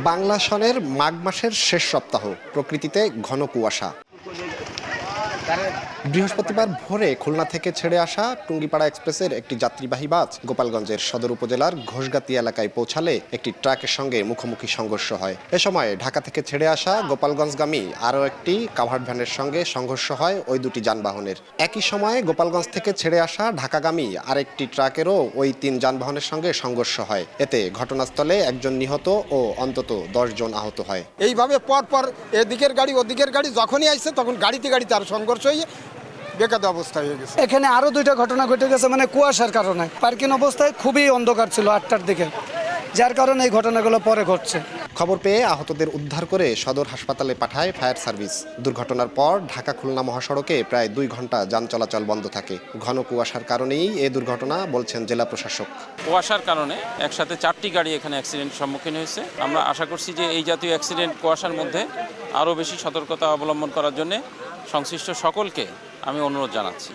বাংলা সনের মাঘ মাসের শেষ সপ্তাহ, প্রকৃতিতে ঘন কুয়াশা। বৃহস্পতিবার ভোরে খুলনা থেকে ছেড়ে আসা টুঙ্গিপাড়া এক্সপ্রেসের একটি যাত্রীবাহী বাস গোপালগঞ্জের সদর উপজেলার ঘোষগাতি এলাকায় পৌঁছালে একটি ট্রাকের সঙ্গে মুখোমুখি সংঘর্ষ হয়। এ সময় ঢাকা থেকে ছেড়ে আসা গোপালগঞ্জগামী আরও একটি কাভার্ড ভ্যানের সঙ্গে সংঘর্ষ হয় ওই দুটি যানবাহনের। একই সময়ে গোপালগঞ্জ থেকে ছেড়ে আসা ঢাকাগামী আরেকটি ট্রাকেরও ওই ৩ যানবাহনের সঙ্গে সংঘর্ষ হয়। এতে ঘটনাস্থলে একজন নিহত ও অন্তত ১০ জন আহত হয়। এইভাবে পর এদিকের গাড়ি ওদিকের গাড়ি যখনই আসছে তখন গাড়িতে আর সংঘর্ষ হয়ে বেকার অবস্থা হয়ে গেছে। এখানে আরো 2টা ঘটনা ঘটে গেছে, মানে কুয়াশার কারণে পার্কিং অবস্থায় খুবই অন্ধকার ছিল 8টার দিকে, যার কারণে এই ঘটনাগুলো পরে ঘটছে। খবর পেয়ে আহতদের উদ্ধার করে সদর হাসপাতালে পাঠায় ফায়ার সার্ভিস। দুর্ঘটনার পর ঢাকা খুলনা মহাসড়কে প্রায় 2 ঘন্টা যান চলাচল বন্ধ থাকে। ঘন কুয়াশার কারণেই এই দুর্ঘটনা বলছেন জেলা প্রশাসক। কুয়াশার কারণে একসাথে 4টি গাড়ি এখানে অ্যাক্সিডেন্টের সম্মুখীন হয়েছে। আমরা আশা করছি যে এই জাতীয় অ্যাক্সিডেন্ট কুয়াশার মধ্যে আরও বেশি সতর্কতা অবলম্বন করার জন্য সংশ্লিষ্ট সকলকে আমি অনুরোধ জানাচ্ছি।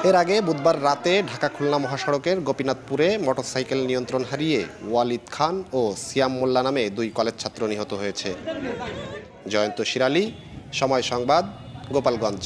এর আগে বুধবার রাতে ঢাকা খুলনা মহাসড়কের গোপীনাথপুরে মোটরসাইকেল নিয়ন্ত্রণ হারিয়ে ওয়ালিদ খান ও সিয়াম মোল্লা নামে 2 কলেজ ছাত্র নিহত হয়েছে। জয়ন্ত শিরালী, সময় সংবাদ, গোপালগঞ্জ।